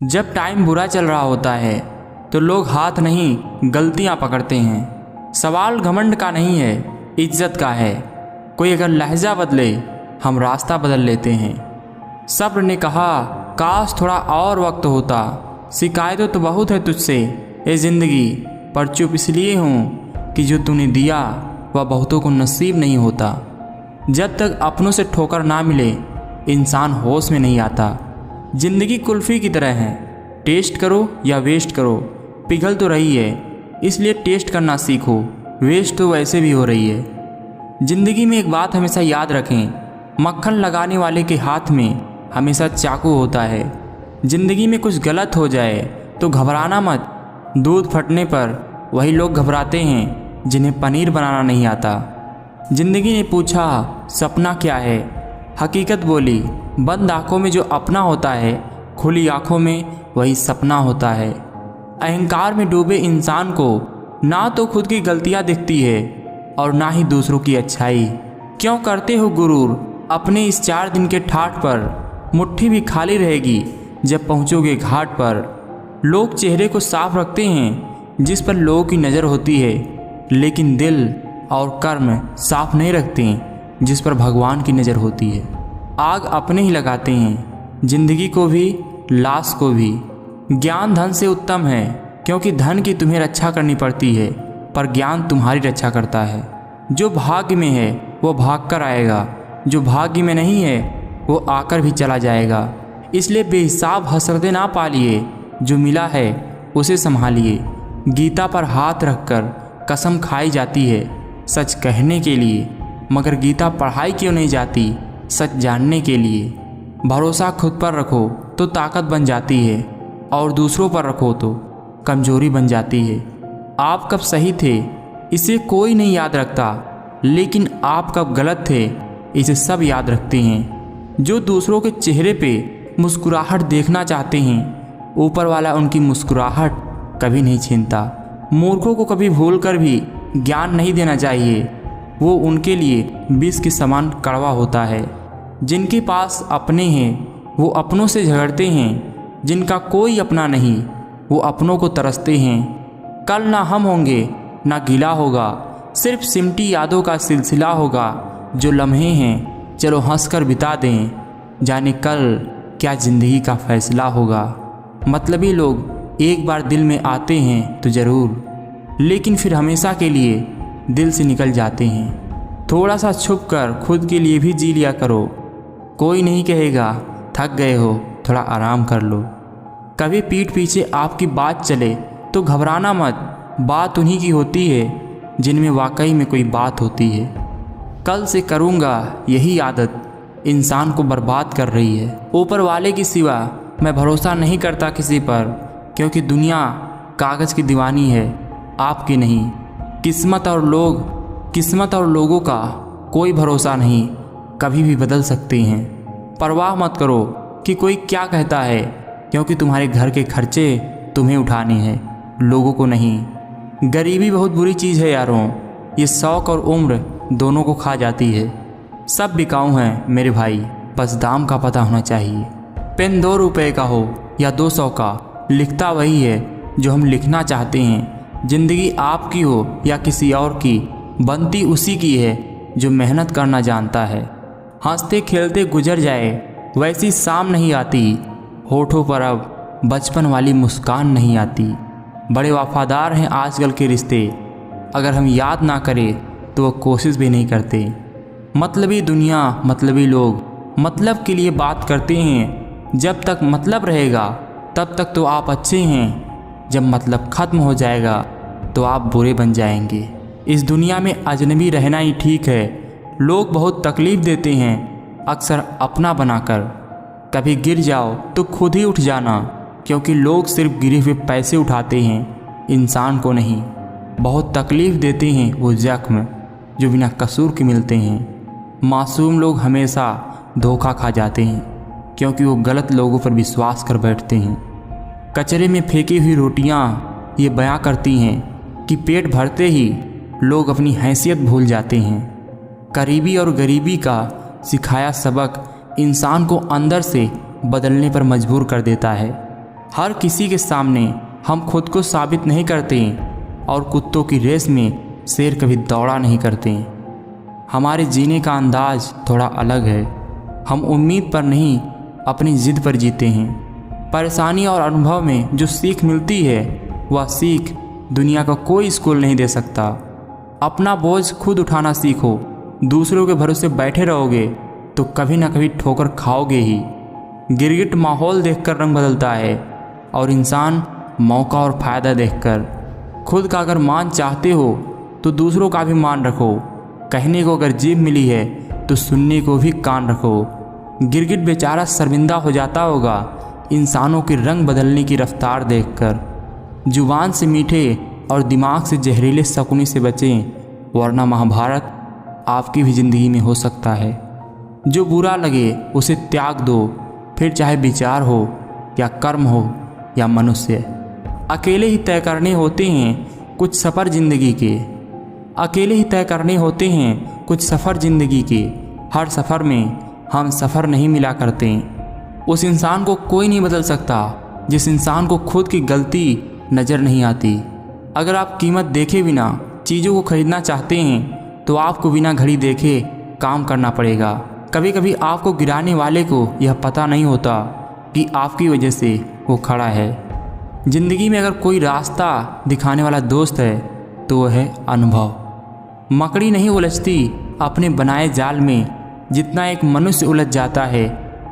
जब टाइम बुरा चल रहा होता है तो लोग हाथ नहीं गलतियां पकड़ते हैं। सवाल घमंड का नहीं है, इज्जत का है। कोई अगर लहजा बदले हम रास्ता बदल लेते हैं। सब्र ने कहा काश थोड़ा और वक्त होता। शिकायतें तो बहुत है तुझसे ए ज़िंदगी, पर चुप इसलिए हूँ कि जो तूने दिया वह बहुतों को नसीब नहीं होता। जब तक अपनों से ठोकर ना मिले इंसान होश में नहीं आता। ज़िंदगी कुल्फ़ी की तरह है, टेस्ट करो या वेस्ट करो, पिघल तो रही है, इसलिए टेस्ट करना सीखो, वेस्ट तो वैसे भी हो रही है। ज़िंदगी में एक बात हमेशा याद रखें, मक्खन लगाने वाले के हाथ में हमेशा चाकू होता है। ज़िंदगी में कुछ गलत हो जाए तो घबराना मत। दूध फटने पर वही लोग घबराते हैं जिन्हें पनीर बनाना नहीं आता। ज़िंदगी ने पूछा सपना क्या है, हकीकत बोली बंद आँखों में जो अपना होता है, खुली आँखों में वही सपना होता है। अहंकार में डूबे इंसान को ना तो खुद की गलतियाँ दिखती है और ना ही दूसरों की अच्छाई। क्यों करते हो गुरूर अपने इस 4 दिन के ठाठ पर, मुट्ठी भी खाली रहेगी जब पहुँचोगे घाट पर। लोग चेहरे को साफ रखते हैं जिस पर लोगों की नज़र होती है, लेकिन दिल और कर्म साफ नहीं रखते जिस पर भगवान की नज़र होती है। आग अपने ही लगाते हैं, जिंदगी को भी लाश को भी। ज्ञान धन से उत्तम है क्योंकि धन की तुम्हें रक्षा करनी पड़ती है, पर ज्ञान तुम्हारी रक्षा करता है। जो भाग्य में है वो भाग कर आएगा, जो भाग्य में नहीं है वो आकर भी चला जाएगा। इसलिए बेहिसाब हसरतें ना पालिए, जो मिला है उसे संभालिए। गीता पर हाथ रखकर कसम खाई जाती है सच कहने के लिए, मगर गीता पढ़ाई क्यों नहीं जाती सच जानने के लिए। भरोसा खुद पर रखो तो ताकत बन जाती है, और दूसरों पर रखो तो कमजोरी बन जाती है। आप कब सही थे इसे कोई नहीं याद रखता, लेकिन आप कब गलत थे इसे सब याद रखते हैं। जो दूसरों के चेहरे पे मुस्कुराहट देखना चाहते हैं, ऊपर वाला उनकी मुस्कुराहट कभी नहीं छीनता। मूर्खों को कभी भूल कर भी ज्ञान नहीं देना चाहिए, वो उनके लिए विष के समान कड़वा होता है। जिनके पास अपने हैं वो अपनों से झगड़ते हैं, जिनका कोई अपना नहीं वो अपनों को तरसते हैं। कल ना हम होंगे ना गिला होगा, सिर्फ सिमटी यादों का सिलसिला होगा। जो लम्हे हैं चलो हंसकर बिता दें, जाने कल क्या ज़िंदगी का फैसला होगा। मतलबी लोग एक बार दिल में आते हैं तो ज़रूर, लेकिन फिर हमेशा के लिए दिल से निकल जाते हैं। थोड़ा सा छुप कर खुद के लिए भी जी लिया करो, कोई नहीं कहेगा थक गए हो थोड़ा आराम कर लो। कभी पीठ पीछे आपकी बात चले तो घबराना मत, बात उन्हीं की होती है जिनमें वाकई में कोई बात होती है। कल से करूँगा यही आदत इंसान को बर्बाद कर रही है। ऊपर वाले की सिवा मैं भरोसा नहीं करता किसी पर, क्योंकि दुनिया कागज़ की दीवानी है आपकी नहीं। किस्मत और लोगों का कोई भरोसा नहीं, कभी भी बदल सकते हैं। परवाह मत करो कि कोई क्या कहता है, क्योंकि तुम्हारे घर के खर्चे तुम्हें उठाने हैं, लोगों को नहीं। गरीबी बहुत बुरी चीज़ है यारों, ये शौक़ और उम्र दोनों को खा जाती है। सब बिकाऊ हैं मेरे भाई, बस दाम का पता होना चाहिए। पेन 2 रुपये का हो या 200 का, लिखता वही है जो हम लिखना चाहते हैं। ज़िंदगी आपकी हो या किसी और की, बनती उसी की है जो मेहनत करना जानता है। हंसते खेलते गुजर जाए वैसी शाम नहीं आती, होठों पर अब बचपन वाली मुस्कान नहीं आती। बड़े वफादार हैं आजकल के रिश्ते, अगर हम याद ना करें तो वो कोशिश भी नहीं करते। मतलबी दुनिया मतलबी लोग मतलब के लिए बात करते हैं। जब तक मतलब रहेगा तब तक तो आप अच्छे हैं, जब मतलब ख़त्म हो जाएगा तो आप बुरे बन जाएंगे। इस दुनिया में अजनबी रहना ही ठीक है। लोग बहुत तकलीफ़ देते हैं अक्सर अपना बनाकर। कभी गिर जाओ तो खुद ही उठ जाना, क्योंकि लोग सिर्फ गिरे हुए पैसे उठाते हैं, इंसान को नहीं। बहुत तकलीफ़ देते हैं वो ज़ख्म जो बिना कसूर के मिलते हैं। मासूम लोग हमेशा धोखा खा जाते हैं, क्योंकि वो गलत लोगों पर विश्वास कर बैठते हैं। कचरे में फेंकी हुई रोटियां ये बयां करती हैं कि पेट भरते ही लोग अपनी हैसियत भूल जाते हैं। करीबी और गरीबी का सिखाया सबक इंसान को अंदर से बदलने पर मजबूर कर देता है। हर किसी के सामने हम खुद को साबित नहीं करते और कुत्तों की रेस में शेर कभी दौड़ा नहीं करते। हमारे जीने का अंदाज थोड़ा अलग है। हम उम्मीद पर नहीं, अपनी ज़िद पर जीते हैं। परेशानी और अनुभव में जो सीख मिलती है, वह सीख दुनिया का कोई स्कूल नहीं दे सकता। अपना बोझ खुद उठाना सीखो। दूसरों के भरोसे बैठे रहोगे तो कभी ना कभी ठोकर खाओगे ही। गिरगिट माहौल देखकर रंग बदलता है और इंसान मौका और फ़ायदा देखकर। खुद का अगर मान चाहते हो तो दूसरों का भी मान रखो। कहने को अगर जीभ मिली है तो सुनने को भी कान रखो। गिरगिट बेचारा शर्मिंदा हो जाता होगा इंसानों के रंग बदलने की रफ्तार देखकर। जुबान से मीठे और दिमाग से जहरीले शकुनी से बचें, वरना महाभारत आपकी भी ज़िंदगी में हो सकता है। जो बुरा लगे उसे त्याग दो, फिर चाहे विचार हो या कर्म हो या मनुष्य। अकेले ही तय करने होते हैं कुछ सफ़र ज़िंदगी के। अकेले ही तय करने होते हैं कुछ सफ़र ज़िंदगी के। हर सफ़र में हम सफ़र नहीं मिला करते। उस इंसान को कोई नहीं बदल सकता जिस इंसान को खुद की गलती नज़र नहीं आती। अगर आप कीमत देखे बिना चीज़ों को खरीदना चाहते हैं तो आपको बिना घड़ी देखे काम करना पड़ेगा। कभी कभी आपको गिराने वाले को यह पता नहीं होता कि आपकी वजह से वो खड़ा है। ज़िंदगी में अगर कोई रास्ता दिखाने वाला दोस्त है तो वह है अनुभव। मकड़ी नहीं उलझती अपने बनाए जाल में जितना एक मनुष्य उलझ जाता है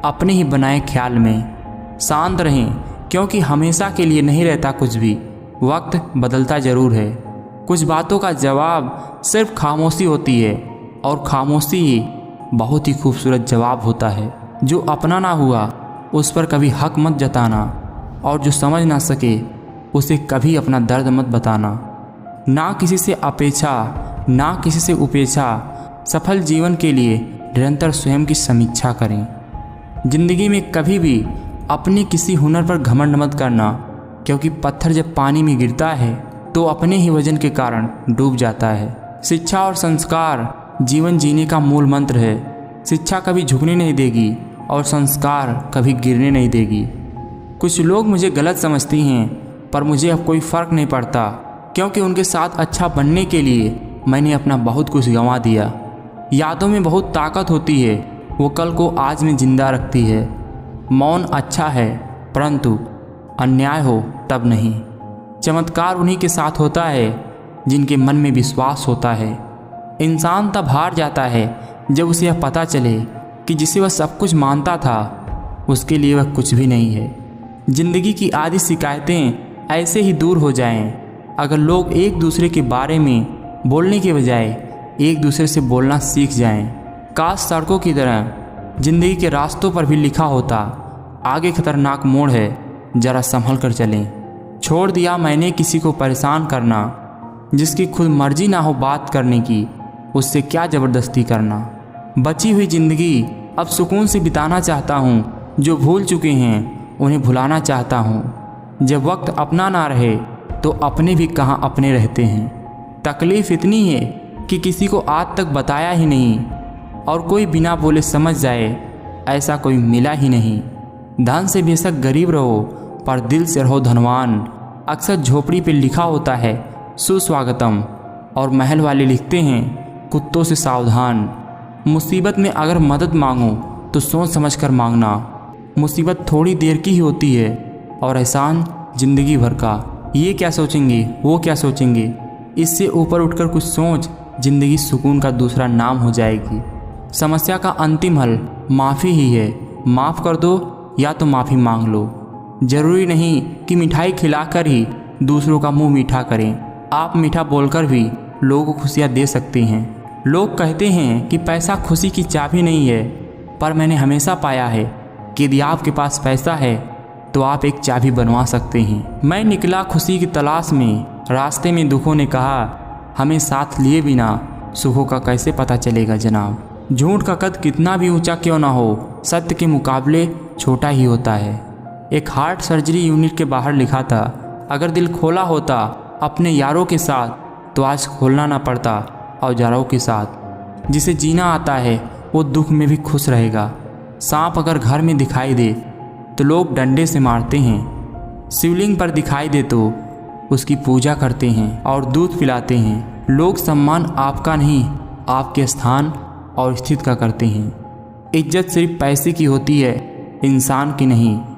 अपने ही बनाए ख्याल में। शांत रहें क्योंकि हमेशा के लिए नहीं रहता कुछ भी। वक्त बदलता ज़रूर है। कुछ बातों का जवाब सिर्फ खामोशी होती है और खामोशी ही बहुत ही खूबसूरत जवाब होता है। जो अपना ना हुआ उस पर कभी हक मत जताना और जो समझ ना सके उसे कभी अपना दर्द मत बताना। ना किसी से अपेक्षा, ना किसी से उपेक्षा। सफल जीवन के लिए निरंतर स्वयं की समीक्षा करें। जिंदगी में कभी भी अपने किसी हुनर पर घमंड मत करना, क्योंकि पत्थर जब पानी में गिरता है तो अपने ही वजन के कारण डूब जाता है। शिक्षा और संस्कार जीवन जीने का मूल मंत्र है। शिक्षा कभी झुकने नहीं देगी और संस्कार कभी गिरने नहीं देगी। कुछ लोग मुझे गलत समझती हैं, पर मुझे अब कोई फ़र्क नहीं पड़ता, क्योंकि उनके साथ अच्छा बनने के लिए मैंने अपना बहुत कुछ गंवा दिया। यादों में बहुत ताकत होती है, वो कल को आज में जिंदा रखती है। मौन अच्छा है, परंतु अन्याय हो तब नहीं। चमत्कार उन्हीं के साथ होता है जिनके मन में विश्वास होता है। इंसान तब हार जाता है जब उसे यह पता चले कि जिसे वह सब कुछ मानता था उसके लिए वह कुछ भी नहीं है। जिंदगी की आधी शिकायतें ऐसे ही दूर हो जाएं अगर लोग एक दूसरे के बारे में बोलने के बजाय एक दूसरे से बोलना सीख जाएं। काश सड़कों की तरह जिंदगी के रास्तों पर भी लिखा होता, आगे खतरनाक मोड़ है, जरा संभल कर चलें। छोड़ दिया मैंने किसी को परेशान करना, जिसकी खुद मर्जी ना हो बात करने की, उससे क्या ज़बरदस्ती करना। बची हुई ज़िंदगी अब सुकून से बिताना चाहता हूँ। जो भूल चुके हैं उन्हें भुलाना चाहता हूँ। जब वक्त अपना ना रहे तो अपने भी कहाँ अपने रहते हैं। तकलीफ़ इतनी है कि किसी को आज तक बताया ही नहीं, और कोई बिना बोले समझ जाए ऐसा कोई मिला ही नहीं। धन से बेशक गरीब रहो पर दिल से रहो धनवान। अक्सर झोपड़ी पे लिखा होता है सुस्वागतम, और महल वाले लिखते हैं कुत्तों से सावधान। मुसीबत में अगर मदद मांगो तो सोच समझ कर मांगना। मुसीबत थोड़ी देर की ही होती है और एहसान ज़िंदगी भर का। ये क्या सोचेंगे, वो क्या सोचेंगे, इससे ऊपर उठकर कुछ सोच, ज़िंदगी सुकून का दूसरा नाम हो जाएगी। समस्या का अंतिम हल माफ़ी ही है। माफ़ कर दो या तो माफ़ी मांग लो। ज़रूरी नहीं कि मिठाई खिलाकर ही दूसरों का मुंह मीठा करें। आप मीठा बोलकर भी लोगों को खुशियाँ दे सकते हैं। लोग कहते हैं कि पैसा खुशी की चाबी नहीं है, पर मैंने हमेशा पाया है कि यदि आपके पास पैसा है तो आप एक चाबी बनवा सकते हैं। मैं निकला खुशी की तलाश में, रास्ते में दुखों ने कहा हमें साथ लिए बिना सुखों का कैसे पता चलेगा जनाब। झूठ का कद कितना भी ऊंचा क्यों ना हो, सत्य के मुकाबले छोटा ही होता है। एक हार्ट सर्जरी यूनिट के बाहर लिखा था, अगर दिल खोला होता अपने यारों के साथ तो आज खोलना ना पड़ता औजारों के साथ। जिसे जीना आता है वो दुख में भी खुश रहेगा। सांप अगर घर में दिखाई दे तो लोग डंडे से मारते हैं, शिवलिंग पर दिखाई दे तो उसकी पूजा करते हैं और दूध पिलाते हैं। लोग सम्मान आपका नहीं, आपके स्थान और स्थिति का करते हैं। इज्जत सिर्फ पैसे की होती है, इंसान की नहीं।